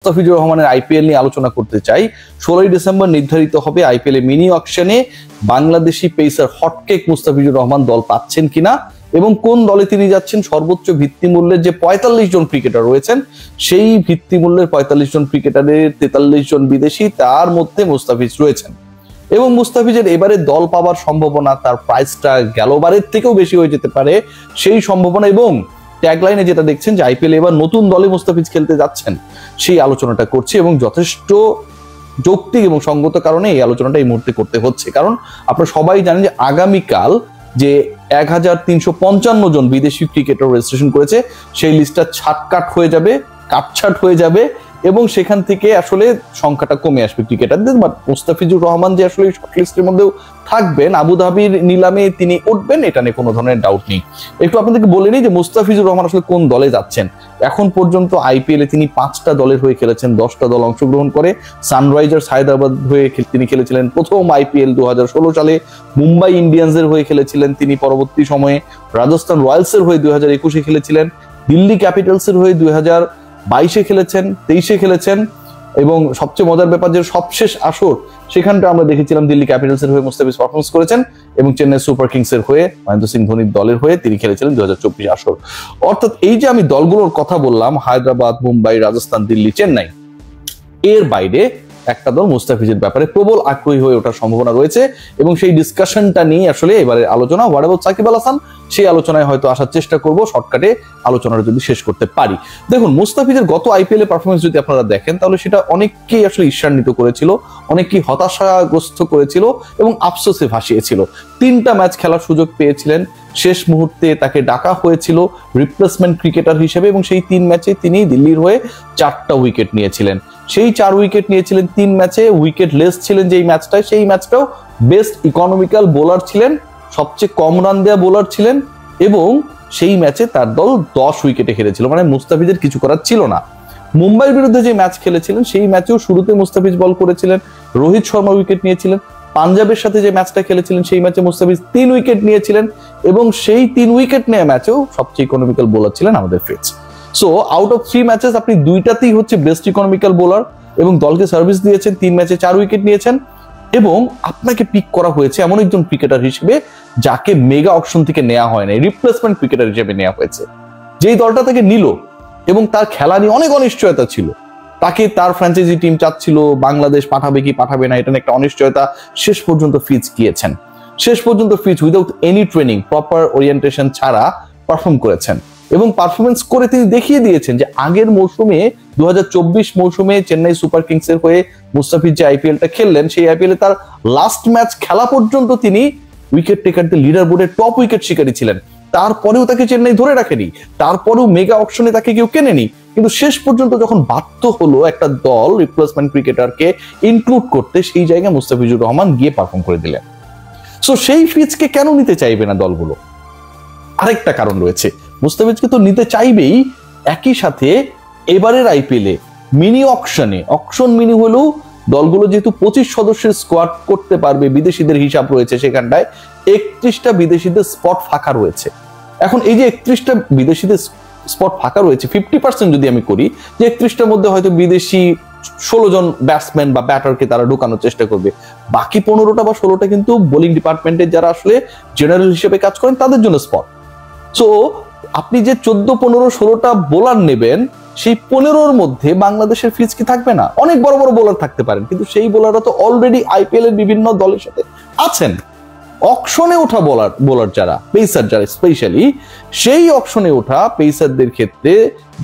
মুস্তাফিজুর রহমানের আইপিএল নিয়ে আলোচনা করতে চাই। 16ই ডিসেম্বর নির্ধারিত হবে আইপিএল এ মিনি অকশনে বাংলাদেশি পেসার হটকেক মুস্তাফিজুর রহমান দল পাচ্ছেন কিনা এবং কোন দলে তিনি যাচ্ছেন। সর্বোচ্চ ভিত্তিমূল্যের যে 45 জন ক্রিকেটার রয়েছেন সেই ভিত্তিমূল্যের 45 জন ক্রিকেটারের 43 জন বিদেশি, তার মধ্যে মুস্তাফিজ রয়েছেন এবং মুস্তাফিজের এবারে দল পাওয়ার সম্ভাবনা, তার প্রাইসটা গেলবারের থেকেও বেশি হয়ে যেতে পারে সেই সম্ভাবনা এবং ট্যাগলাইনে যেটা দেখছেন যে আইপিএল এবার নতুন দলে মুস্তাফিজ খেলতে যাচ্ছেন সেই আলোচনাটা করছি এবং যথেষ্ট যৌক্তিক এবং সঙ্গত কারণে এই আলোচনাটা এই মুহূর্তে করতে হচ্ছে। কারণ আপনারা সবাই জানেন যে আগামীকাল যে 1355 জন বিদেশি ক্রিকেটার রেজিস্ট্রেশন করেছে সেই লিস্টটা ছাটকাট হয়ে যাবে, কাটছাট হয়ে যাবে এবং সেখান থেকে আসলে সংখ্যাটা কমে আসবে ক্রিকেটারদের। বাট মুস্তাফিজুর রহমান যে আসলে শর্ট লিস্টের মধ্যেও থাকবেন, আবুধাবির নিলামে তিনি উঠবেন, এটা নিয়ে কোনো ধরনের ডাউট নেই। একটু আপনাদেরকে বলে নিই যে মুস্তাফিজুর রহমান আসলে কোন দলে যাচ্ছেন। এখন পর্যন্ত আইপিএল এ তিনি 5টা দলের হয়ে খেলেছেন, 10টা দল অংশগ্রহণ করে। সানরাইজার্স হায়দ্রাবাদ হয়ে তিনি খেলেছিলেন প্রথম আইপিএল 2016 সালে, মুম্বাই ইন্ডিয়ান্সের হয়ে খেলেছিলেন তিনি পরবর্তী সময়ে, রাজস্থান রয়্যালসের হয়ে 2021 খেলেছিলেন, দিল্লি ক্যাপিটালসের হয়ে 2022 খেলেছেন, 23 খেলেছেন এবং সবচেয়ে মজার ব্যাপার যে সবশেষ আসর সেখানটা আমরা দেখেছিলাম দিল্লি ক্যাপিটালসের হয়ে মুস্তাফিজ পারফরমেন্স করেছেন এবং চেন্নাই সুপার কিংস এর হয়ে মহেন্দ্র সিং ধোনির দলের হয়ে তিনি খেলেছিলেন 2024 আসর। অর্থাৎ এই যে আমি দলগুলোর কথা বললাম, হায়দ্রাবাদ, মুম্বাই, রাজস্থান, দিল্লি, চেন্নাই, এর বাইরে একটা দল মুস্তাফিজের ব্যাপারে প্রবল আগ্রহী হয়ে ওঠার সম্ভাবনা রয়েছে এবং সেই ডিসকাশনটা নিয়ে আসলে এবারে আলোচনা হোয়াট অ্যাবাউট সাকিব আল হাসান, সেই আলোচনায় হয়তো আসার চেষ্টা করব শর্টকাটে আলোচনাটা যদি শেষ করতে পারি। দেখুন, মুস্তাফিজের গত আইপিএল এর পারফরমেন্স যদি আপনারা দেখেন তাহলে সেটা অনেককেই আসলে ঈর্ষান্বিত করেছিল, অনেককেই হতাশাগ্রস্ত করেছিল এবং আফসোসে ভাসিয়েছিল। 3টা ম্যাচ খেলার সুযোগ পেয়েছিলেন, শেষ মুহূর্তে তাকে ডাকা হয়েছিল রিপ্লেসমেন্ট ক্রিকেটার হিসেবে এবং সেই 3 ম্যাচে তিনি দিল্লির হয়ে 4টা উইকেট নিয়েছিলেন। সেই 4 উইকেট নিয়েছিলেন 3 ম্যাচে, উইকেট লেস ছিলেন যেই ম্যাচটায়, সেই ম্যাচটাও বেস্ট ইকোনমিক্যাল বোলার ছিলেন, সবচেয়ে কম রান দেওয়া বোলার ছিলেন এবং সেই ম্যাচে তার দল 10 উইকেটে হেরেছিল, মানে মুস্তাফিজের কিছু করার ছিল না। মুম্বাইয়ের বিরুদ্ধে যে ম্যাচ খেলেছিলেন সেই ম্যাচেও শুরুতে মুস্তাফিজ বল করেছিলেন, রোহিত শর্মা উইকেট নিয়েছিলেন। পাঞ্জাবের সাথে যে ম্যাচটা খেলেছিলেন সেই ম্যাচে মুস্তাফিজ 3 উইকেট নিয়েছিলেন এবং সেই 3 উইকেট নেওয়া ম্যাচেও সবচেয়ে ইকোনমিক্যাল বোলার ছিলেন আমাদের ফিটজ। সো আউট অফ 3 ম্যাচেস আপনি 2টাতেই হচ্ছে বেস্ট ইকোনমিক্যাল বোলার এবং দলকে সার্ভিস দিয়েছেন, 3 ম্যাচে 4 উইকেট নিয়েছেন এবং আপনাকে পিক করা হয়েছে এমন একজন ক্রিকেটার হিসেবে যাকে মেগা অকশন থেকে নেওয়া হয় না, রিপ্লেসমেন্ট ক্রিকেটার হিসেবে নেওয়া হয়েছে। যেই দলটা তাকে নিল এবং তার খেলা নিয়ে অনেক অনিশ্চয়তা ছিল, তাকে তার ফ্র্যাঞ্চাইজি টিম চাচ্ছিল, বাংলাদেশ পাঠাবে কি পাঠাবে না এটা নিয়ে একটা অনিশ্চয়তা, শেষ পর্যন্ত ফিজ গিয়েছেন, শেষ পর্যন্ত Fizz without any training, proper orientation ছাড়া পারফর্ম করেছেন এবং পারফরমেন্স করে তিনি দেখিয়ে দিয়েছেন যে আগের মৌসুমে 2024 মৌসুমে চেন্নাই সুপার কিংস এর হয়ে মুস্তাফিজ যে আইপিএলটা খেললেন সেই আইপিএলে তার লাস্ট ম্যাচ খেলা পর্যন্ত তিনি উইকেট টেকারদের লিডার বোর্ডের টপ উইকেট শিকারী ছিলেন। তারপরেও তাকে চেন্নাই ধরে রাখেনি, তারপরেও মেগা অকশনে তাকে কেউ কেনেনি, কিন্তু শেষ পর্যন্ত যখন বাধ্য হলো একটা দল রিপ্লেসমেন্ট ক্রিকেটারকে ইনক্লুড করতে, সেই জায়গায় মুস্তাফিজুর রহমান গিয়ে পারফর্ম করে দিলেন। সো সেই ফিজকে কেন নিতে চাইবে না দলগুলো? আরেকটা কারণ রয়েছে, মুস্তাফিজকে তো নিতে চাইবেই, একই সাথে এবারের আইপিএলে মিনি অকশনে, অকশন মিনি হলেও দলগুলো যেহেতু 25 সদস্যের স্কোয়াড করতে পারবে, বিদেশিদের হিসাব রয়েছে সেখানটায়, 31টা বিদেশিদের স্পট ফাঁকা রয়েছে। এখন এই যে 31টা বিদেশিদের স্পট ফাঁকা রয়েছে, 50% যদি আমি করি যে 31টার মধ্যে হয়তো বিদেশি 16 জন ব্যাটসম্যান বা ব্যাটারকে তারা ঢোকানোর চেষ্টা করবে, বাকি 15টা বা 16টা কিন্তু বোলিং ডিপার্টমেন্টের যারা আসলে জেনারেল হিসেবে কাজ করেন তাদের জন্য স্পট। সো আপনি যে 14, 15, 16টা বোলার নেবেন, সেই 15-র মধ্যে বাংলাদেশের ফিজ কি থাকবে না? অনেক বড় বড় বোলার থাকতে পারেন, কিন্তু সেই বোলাররা তো অলরেডি আইপিএল এর বিভিন্ন দলের সাথে আছেন। অকশনে ওঠা বোলার যারা, পেসার যারা স্পেশালি, সেই অকশনে ওঠা পেসারদের ক্ষেত্রে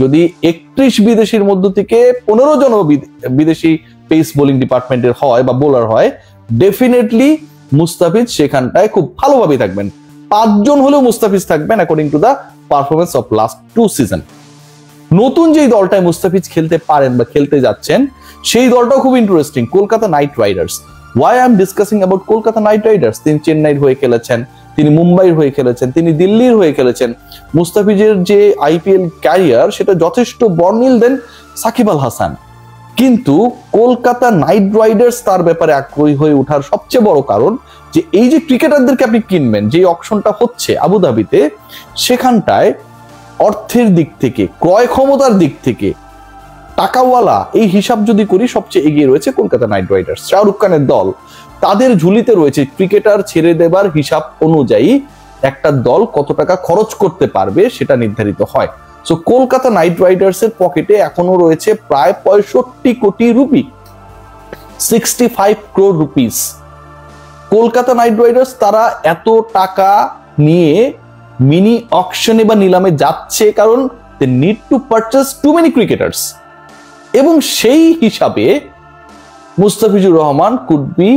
যদি 31 বিদেশির মধ্য থেকে 15 জন বিদেশি পেস বোলিং ডিপার্টমেন্টের হয় বা বোলার হয়, ডেফিনেটলি মুস্তাফিজ সেখানটায় খুব ভালোভাবে থাকবেন। 5 জন হলেও মুস্তাফিজ থাকবেন according to the performance of last 2 season. নতুন যেই দলটায় মুস্তাফিজ খেলতে পারেন বা খেলতে যাচ্ছেন সেই দলটাও খুব interesting, Kolkata Knight Riders. Why I am discussing about Kolkata Knight Riders? তিনি চেন্নাইয়ের হয়ে খেলেছেন, তিনি মুম্বাইয়ের হয়ে খেলেছেন, তিনি দিল্লির হয়ে খেলেছেন। মুস্তাফিজের যে আইপিএল ক্যারিয়ার সেটা যথেষ্ট বর্ণিল দেন সাকিব আল হাসান, কিন্তু কলকাতা নাইট রাইডার্স তার ব্যাপারে আগ্রহী হয়ে ওঠার সবচেয়ে বড় কারণ যে এই যে ক্রিকেটারদেরকে আপনি কিনবেন, যে অকশনটা হচ্ছে আবুধাবিতে, সেখানটায় অর্থের দিক থেকে, ক্রয় ক্ষমতার দিক থেকে টাকাওয়ালা এই হিসাব যদি করি সবচেয়ে এগিয়ে রয়েছে কলকাতা নাইট রাইডার্স। শাহরুখ খানের দল, তাদের ঝুলিতে রয়েছে ক্রিকেটার ছেড়ে দেবার হিসাব অনুযায়ী একটা দল কত টাকা খরচ করতে পারবে সেটা নির্ধারিত হয়। সো কলকাতা নাইট রাইডার্স এর পকেটে এখনো রয়েছে প্রায় 65 কোটি rupee, 65 crore rupees. Kolkata Knight Riders তারা এত টাকা নিয়ে মিনি অকশনে বা নিলামে যাচ্ছে কারণ they need to purchase too many cricketers, এবং সেই হিসাবে Mustafizur Rahman could be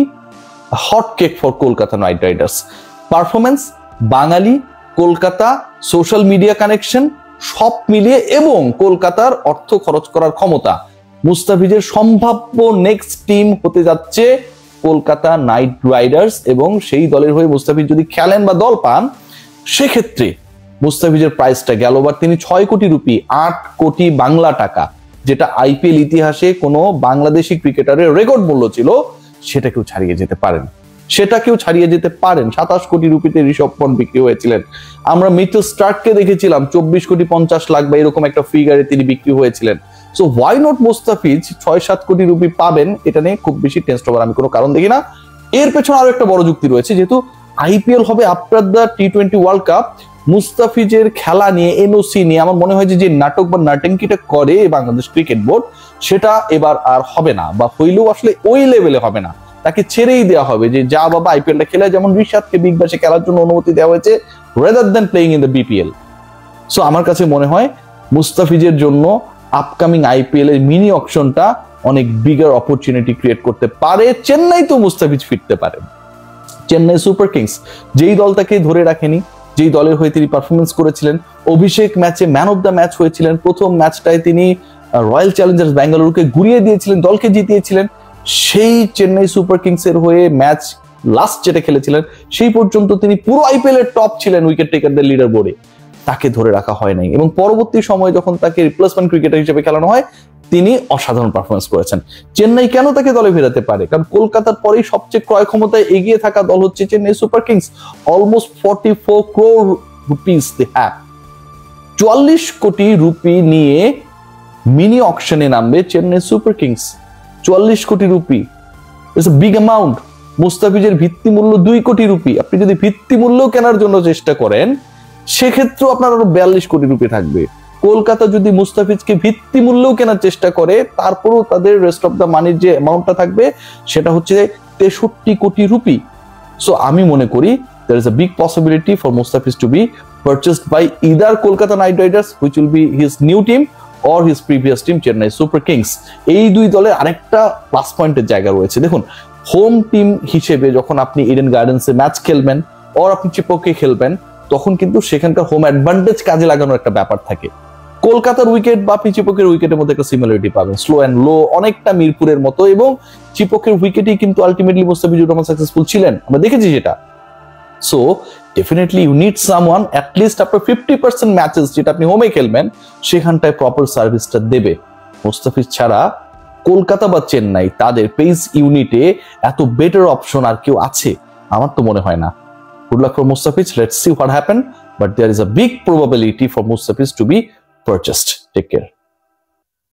a hot cake for Kolkata Knight Riders. Performance, Bangali, Kolkata, social media connection সব মিলিয়ে এবং কলকাতার অর্থ খরচ করার ক্ষমতা, মুস্তাফিজের সম্ভাব্য নেক্সট টিম হতে যাচ্ছে কলকাতা নাইট রাইডার্স। এবং সেই দলের হয়ে মুস্তাফিজ যদি খেলেন বা দল পান, সেক্ষেত্রে মুস্তাফিজের প্রাইসটা গেলবার তিনি 6 কোটি রুপি, 8 কোটি বাংলা টাকা, যেটা আইপিএল ইতিহাসে কোনো বাংলাদেশি ক্রিকেটারের রেকর্ড মূল্য ছিল, সেটাকেও ছাড়িয়ে যেতে পারেন। 27 কোটি রুপিতে ঋষভ পন্ট বিক্রি হয়েছিলেন। আমরা মিচেল স্টার্ককে দেখেছিলাম 24 কোটি 50 লাখ বা এরকম একটা ফিগারে তিনি বিক্রি হয়েছিলেন। সো ওয়াই নট মুস্তাফিজ 6-7 কোটি রুপি পাবেন, এটা নিয়ে খুব বেশি টেনশন হওয়ার আমি কোনো কারণ দেখি না। এর পেছনে আরো একটা বড় যুক্তি রয়েছে, যেহেতু আইপিএল হবে আফটার দ্য টি20 ওয়ার্ল্ড কাপ, মুস্তাফিজের খেলা নিয়ে, এনওসি নিয়ে আমার মনে হয় যে নাটক বা নাটঙ্কিটা করে বাংলাদেশ ক্রিকেট বোর্ড, সেটা এবার আর হবে না, বা হইলেও আসলে ওই লেভেলে হবে না। তাকে ছেড়েই দেওয়া হবে যে যা বাবা আইপিএলটা খেলে, যেমন রিশাদকে বিগ ব্যাশে খেলার জন্য অনুমতি দেওয়া হয়েছে rather than playing in the BPL. So আমার কাছে মনে হয় মুস্তাফিজের জন্য আপকামিং আইপিএল এর মিনি অকশনটা অনেক বিগার অপরচুনিটি ক্রিয়েট করতে পারে। চেন্নাই তো মুস্তাফিজ ফিরতে পারেন। চেন্নাই সুপার কিংস যেই দলটাকে ধরে রাখেনি, যেই দলের হয়ে তিনি পারফরমেন্স করেছিলেন, অভিষেক ম্যাচে ম্যান অফ দ্য ম্যাচ হয়েছিলেন, প্রথম ম্যাচটায় তিনি রয়্যাল চ্যালেঞ্জার্স ব্যাঙ্গালুরুকে ঘুরিয়ে দিয়েছিলেন, দলকে জিতিয়েছিলেন, সেই চেন্নাই সুপার কিংস এর হয়ে ম্যাচ লাস্ট যেটা খেলেছিলেন সেই পর্যন্ত তিনি পুরো আইপিএল এর টপ ছিলেন উইকেট টেকারদের লিডার বোর্ডে, তাকে ধরে রাখা হয় নাই। এবং পরবর্তী সময়ে যখন তাকে রিপ্লেসমেন্ট ক্রিকেটার হিসেবে খেলানো হয়, তিনি অসাধারণ পারফরমেন্স করেছেন। চেন্নাই কেন তাকে দলে ফেরাতে পারে? কারণ কলকাতার পরেই সবচেয়ে ক্রয় ক্ষমতায় এগিয়ে থাকা দল হচ্ছে Chennai Super Kings. Almost 44 crore rupees they have. 44 কোটি রুপি নিয়ে মিনি অকশনে নামবে চেন্নাই সুপার কিংস। 44 কোটি rupee, it's a big amount. মুস্তাফিজের ভিত্তি মূল্য 2 কোটি রুপি। আপনি যদি ভিত্তি মূল্য কেনার জন্য চেষ্টা করেন, সেক্ষেত্রেও আপনার আরো 42 কোটি রুপি থাকবে। কলকাতা যদি মুস্তাফিজকে ভিত্তি মূল্যও কেনার চেষ্টা করে, তারপরেও তাদের রেস্ট অফ দ্য মানির যে অ্যামাউন্টটা থাকবে সেটা হচ্ছে 63 কোটি রুপি। সো আমি মনে করি there is a big possibility for Mustafiz to be purchased by either Kolkata Knight Riders, which will be his new team, or his previous team Chennai Super Kings। এই দুই দলের আরেকটা প্লাস পয়েন্টের জায়গা রয়েছে। দেখুন, হোম টিম হিসেবে যখন আপনি ইডেন গার্ডেন্সে ম্যাচ খেলবেন আর আপনি চিপকে খেলবেন, তখন কিন্তু সেখানকার হোম অ্যাডভান্টেজ কাজে লাগানোর একটা ব্যাপার থাকে। কলকাতার উইকেট বা চিপকের উইকেটের মধ্যে একটা সিমিলারিটি পাবেন, স্লো অ্যান্ড লো, অনেকটা মিরপুরের মতো। এবং চিপকের উইকেটেই কিন্তু আলটিমেটলি মুস্তাফিজুর রহমান সাকসেসফুল ছিলেন, আমরা দেখেছি সেটা। So definitely you need someone at least after 50% matches যেটা আপনি হোমে খেলবেন, সেখানটায় প্রপার সার্ভিসটা দেবে। মুস্তাফিজ ছাড়া কলকাতা বা চেন্নাই তাদের পেস ইউনিটে এত বেটার অপশন আর কেউ আছে আমার তো মনে হয় না। Good luck for Mustafiz. Let's see what happens. But there is a big probability for Mustafiz to be purchased. Take care.